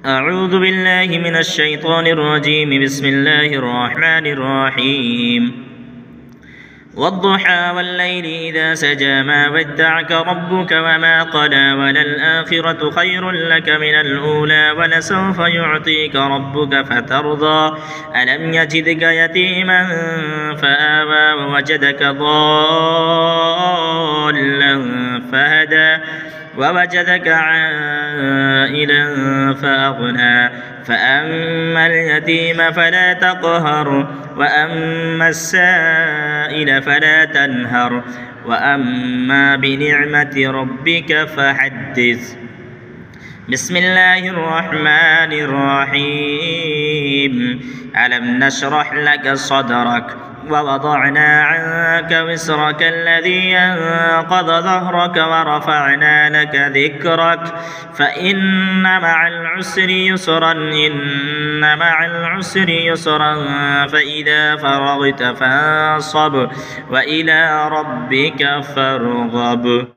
أعوذ بالله من الشيطان الرجيم. بسم الله الرحمن الرحيم. والضحى والليل إذا سجى ما ودعك ربك وما قلى وللآخرة خير لك من الأولى ولسوف يعطيك ربك فترضى. ألم يجدك يتيما فآوى ووجدك ضالا فهدى ووجدك عائلا فأغنى. فأما اليتيم فلا تقهر وأما السائل فلا تنهر وأما بنعمة ربك فحدث. بسم الله الرحمن الرحيم. ألم نشرح لك صدرك ووضعنا عنك وزرك الذي ينقض ظهرك ورفعنا لك ذكرك فإن مع العسر يسرا إن مع العسر يسرا فإذا فرغت فانصب وإلى ربك فارغب.